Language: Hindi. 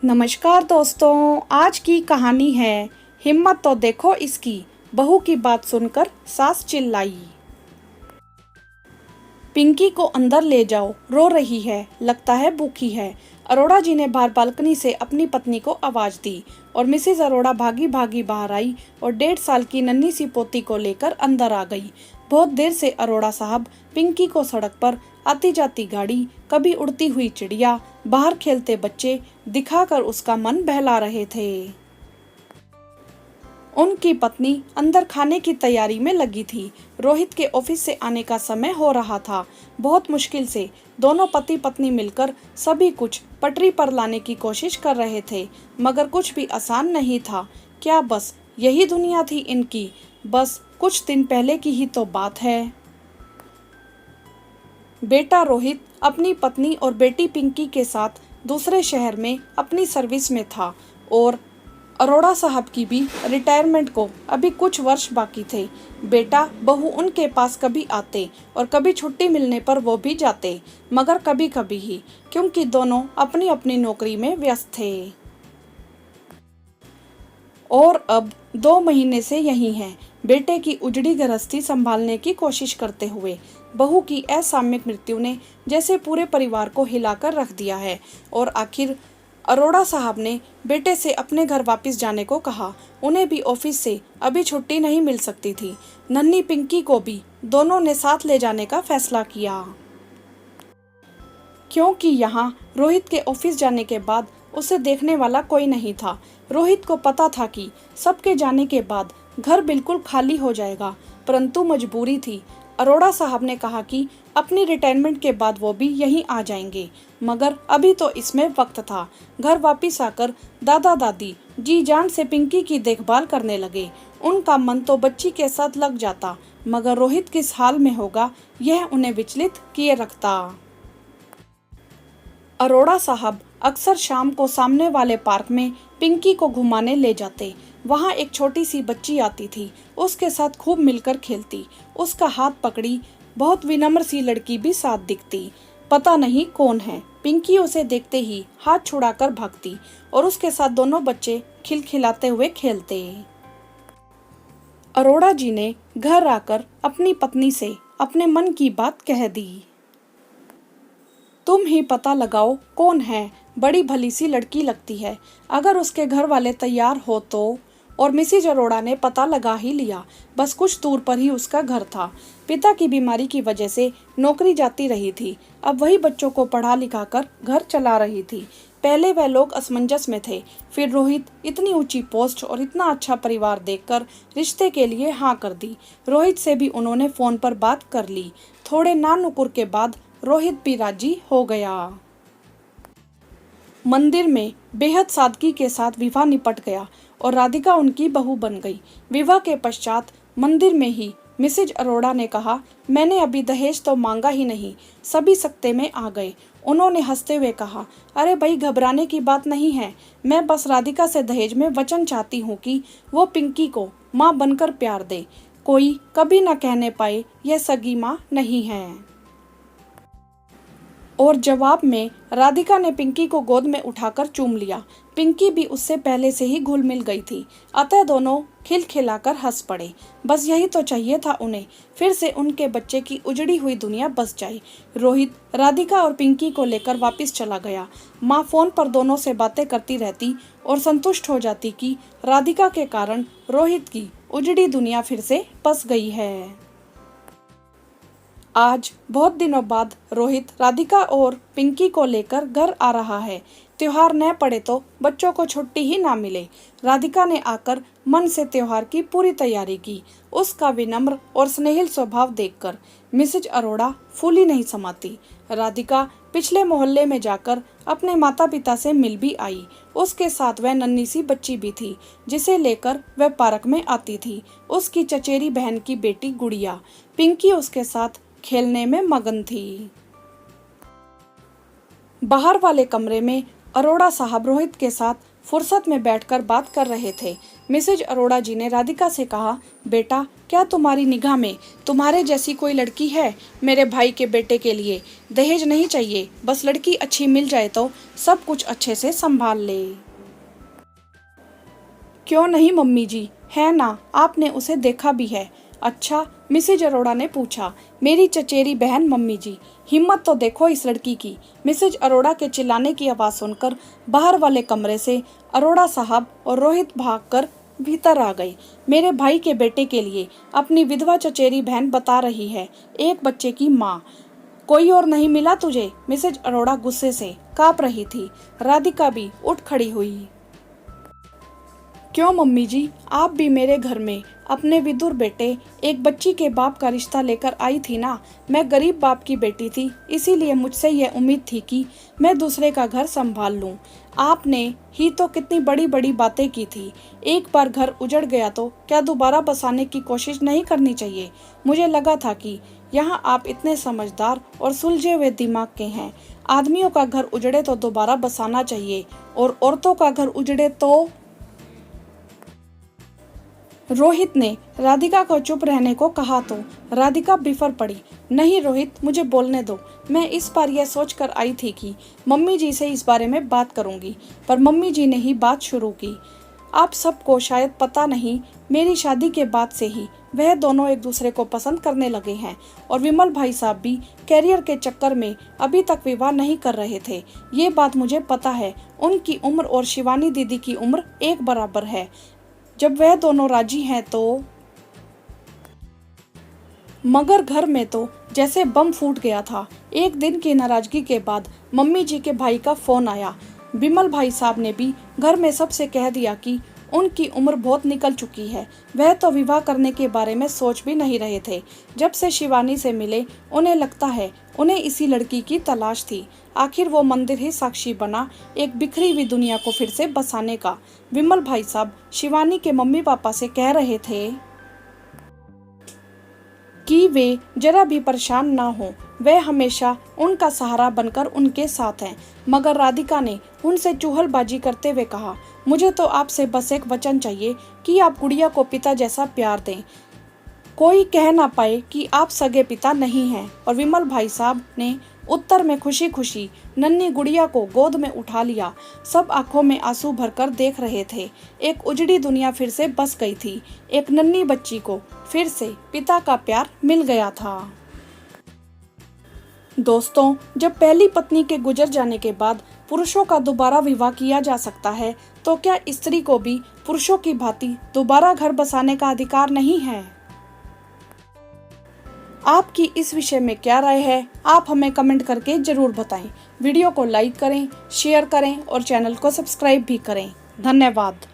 नमस्कार दोस्तों, आज की कहानी है हिम्मत तो देखो इसकी। बहू की बात सुनकर सास चिल्लाई। पिंकी को अंदर ले जाओ, रो रही है, लगता है भूखी है। अरोड़ा जी ने बाहर बालकनी से अपनी पत्नी को आवाज दी और मिसेज अरोड़ा भागी भागी बाहर आई और 1.5 साल की नन्ही सी पोती को लेकर अंदर आ गई। बहुत देर से अरोड़ा साहब पिंकी को सड़क पर आती जाती गाड़ी, कभी उड़ती हुई चिड़िया, बाहर खेलते बच्चे दिखाकर उसका मन बहला रहे थे। उनकी पत्नी अंदर खाने की तैयारी में लगी थी। रोहित के ऑफिस से आने का समय हो रहा था। बहुत मुश्किल से दोनों पति पत्नी मिलकर सभी कुछ पटरी पर लाने की कोशिश कर रहे थे, मगर कुछ भी आसान नहीं था। क्या बस यही दुनिया थी इनकी? बस कुछ दिन पहले की ही तो बात है। बेटा रोहित अपनी पत्नी और बेटी पिंकी के साथ दूसरे शहर में अपनी सर्विस में था और अरोड़ा साहब की भी रिटायरमेंट को अभी कुछ वर्ष बाकी थे। बेटा बहू उनके पास कभी आते और कभी छुट्टी मिलने पर वो भी जाते, मगर कभी कभी ही, क्योंकि दोनों अपनी अपनी नौकरी में व्यस्त थे। और अब 2 महीने से यही हैं, बेटे की उजड़ी गृहस्थी संभालने की कोशिश करते हुए। बहू की असामयिक मृत्यु ने जैसे पूरे परिवार को हिलाकर रख दिया है और आखिर अरोड़ा साहब ने बेटे से अपने घर वापस जाने को कहा। उन्हें भी ऑफिस से अभी छुट्टी नहीं मिल सकती थी। नन्ही पिंकी को भी दोनों ने साथ ले जाने का फैसला किया, क्योंकि यहाँ रोहित के ऑफिस जाने के बाद उसे देखने वाला कोई नहीं था। रोहित को पता था कि सबके जाने के बाद घर बिल्कुल खाली हो जाएगा, परंतु मजबूरी थी। अरोड़ा साहब ने कहा कि अपनी रिटायरमेंट के बाद वो भी यहीं आ जाएंगे, मगर अभी तो इसमें वक्त था। घर वापस आकर दादा दादी जी जान से पिंकी की देखभाल करने लगे। उनका मन तो बच्ची के साथ लग जाता, मगर रोहित किस हाल में होगा यह उन्हें विचलित किए रखता। अरोड़ा साहब अक्सर शाम को सामने वाले पार्क में पिंकी को घुमाने ले जाते। वहाँ एक छोटी सी बच्ची आती थी, उसके साथ खूब मिलकर खेलती। उसका हाथ पकड़ी बहुत विनम्र सी लड़की भी साथ दिखती। पता नहीं कौन है। पिंकी उसे देखते ही हाथ छुड़ाकर भागती और उसके साथ दोनों बच्चे खिलखिलाते हुए खेलते। अरोड़ा जी ने घर आकर अपनी पत्नी से अपने मन की बात कह दी। तुम ही पता लगाओ कौन है, बड़ी भली सी लड़की लगती है। अगर उसके घर वाले तैयार हो तो। और मिसेज अरोड़ा ने पता लगा ही लिया। बस कुछ दूर पर ही उसका घर था। पिता की बीमारी की वजह से नौकरी जाती रही थी, अब वही बच्चों को पढ़ा लिखा कर घर चला रही थी। पहले वह लोग असमंजस में थे, फिर रोहित इतनी ऊंची पोस्ट और इतना अच्छा परिवार देखकर रिश्ते के लिए हाँ कर दी। रोहित से भी उन्होंने फोन पर बात कर ली। थोड़े नानुकुर के बाद रोहित भी राजी हो गया। मंदिर में बेहद सादगी के साथ विवाह निपट गया और राधिका उनकी बहू बन गई। विवाह के पश्चात मंदिर में ही मिसेज अरोड़ा ने कहा, मैंने अभी दहेज तो मांगा ही नहीं। सभी सकते में आ गए। उन्होंने हंसते हुए कहा, अरे भाई घबराने की बात नहीं है, मैं बस राधिका से दहेज में वचन चाहती हूँ कि वो पिंकी को माँ बनकर प्यार दे। कोई कभी न कहने पाए यह सगी माँ नहीं है। और जवाब में राधिका ने पिंकी को गोद में उठाकर चूम लिया। पिंकी भी उससे पहले से ही घुल मिल गई थी, अतः दोनों खिलखिलाकर हंस पड़े। बस यही तो चाहिए था उन्हें, फिर से उनके बच्चे की उजड़ी हुई दुनिया बस जाए। रोहित राधिका और पिंकी को लेकर वापस चला गया। माँ फोन पर दोनों से बातें करती रहती और संतुष्ट हो जाती कि राधिका के कारण रोहित की उजड़ी दुनिया फिर से बस गई है। आज बहुत दिनों बाद रोहित राधिका और पिंकी को लेकर घर आ रहा है। त्योहार न पड़े तो बच्चों को छुट्टी ही ना मिले। राधिका ने आकर मन से त्योहार की पूरी तैयारी की। उसका विनम्र और स्नेहिल स्वभाव देखकर मिसेज अरोड़ा फूली नहीं समाती। राधिका पिछले मोहल्ले में जाकर अपने माता पिता से मिल भी आई। उसके साथ वह नन्ही सी बच्ची भी थी, जिसे लेकर वह पार्क में आती थी। उसकी चचेरी बहन की बेटी गुड़िया। पिंकी उसके साथ खेलने में मगन थी। बाहर वाले कमरे में अरोड़ा साहब रोहित के साथ फुर्सत में बैठकर बात कर रहे थे। मिसेज अरोड़ा जी ने राधिका से कहा, बेटा क्या तुम्हारी निगाह में तुम्हारे जैसी कोई लड़की है? मेरे भाई के बेटे के लिए दहेज नहीं चाहिए, बस लड़की अच्छी मिल जाए तो सब कुछ अच्छे से संभाल ले। क्यों नहीं मम्मी जी, है ना, आपने उसे देखा भी है। अच्छा, मिसेज अरोड़ा ने पूछा। मेरी चचेरी बहन मम्मी जी, हिम्मत तो देखो इस लड़की की। मिसेज अरोड़ा के चिल्लाने की आवाज़ सुनकर बाहर वाले कमरे से अरोड़ा साहब और रोहित भागकर भीतर आ गए। मेरे भाई के बेटे के लिए अपनी विधवा चचेरी बहन बता रही है, एक बच्चे की माँ। कोई और नहीं मिला तुझे? मिसेज अरोड़ा गुस्से से काँप रही थी। राधिका भी उठ खड़ी हुई। क्यों मम्मी जी, आप भी मेरे घर में अपने विदुर बेटे एक बच्ची के बाप का रिश्ता लेकर आई थी ना। मैं गरीब बाप की बेटी थी, इसीलिए मुझसे यह उम्मीद थी कि मैं दूसरे का घर संभाल लूं। आपने ही तो कितनी बड़ी बड़ी बातें की थी। एक बार घर उजड़ गया तो क्या दोबारा बसाने की कोशिश नहीं करनी चाहिए? मुझे लगा था कि यहाँ आप इतने समझदार और सुलझे हुए दिमाग के हैं। आदमियों का घर उजड़े तो दोबारा बसाना चाहिए, और औरतों का घर उजड़े तो। रोहित ने राधिका को चुप रहने को कहा तो राधिका बिफर पड़ी। नहीं रोहित, मुझे बोलने दो। मैं इस बार यह सोचकर आई थी कि मम्मी जी से इस बारे में बात करूंगी, पर मम्मी जी ने ही बात शुरू की। आप सबको शायद पता नहीं, मेरी शादी के बाद से ही वह दोनों एक दूसरे को पसंद करने लगे हैं, और विमल भाई साहब भी कैरियर के चक्कर में अभी तक विवाह नहीं कर रहे थे। ये बात मुझे पता है। उनकी उम्र और शिवानी दीदी की उम्र एक बराबर है। जब वह दोनों राजी हैं तो। मगर घर में तो जैसे बम फूट गया था। एक दिन की नाराजगी के बाद मम्मी जी के भाई का फोन आया। विमल भाई साहब ने भी घर में सबसे कह दिया कि उनकी उम्र बहुत निकल चुकी है, वह तो विवाह करने के बारे में सोच भी नहीं रहे थे। जब से शिवानी से मिले उन्हें लगता है उन्हें इसी लड़की की तलाश थी। आखिर वो मंदिर ही साक्षी बना एक बिखरी हुई दुनिया को फिर से बसाने का। विमल भाई साहब शिवानी के मम्मी पापा से कह रहे थे कि वे जरा भी परेशान ना हो, वे हमेशा उनका सहारा बनकर उनके साथ हैं। मगर राधिका ने उनसे चुहलबाजी करते हुए कहा, मुझे तो आपसे बस एक वचन चाहिए कि आप गुड़िया को पिता जैसा प्यार दें, कोई कह ना पाए कि आप सगे पिता नहीं हैं। और विमल भाई साहब ने उत्तर में खुशी खुशी नन्ही गुड़िया को गोद में उठा लिया। सब आंखों में आंसू भरकर देख रहे थे। एक उजड़ी दुनिया फिर से बस गई थी। एक नन्ही बच्ची को फिर से पिता का प्यार मिल गया था। दोस्तों, जब पहली पत्नी के गुजर जाने के बाद पुरुषों का दोबारा विवाह किया जा सकता है, तो क्या स्त्री को भी पुरुषों की भांति दोबारा घर बसाने का अधिकार नहीं है? आपकी इस विषय में क्या राय है? आप हमें कमेंट करके जरूर बताएं। वीडियो को लाइक करें, शेयर करें और चैनल को सब्सक्राइब भी करें। धन्यवाद।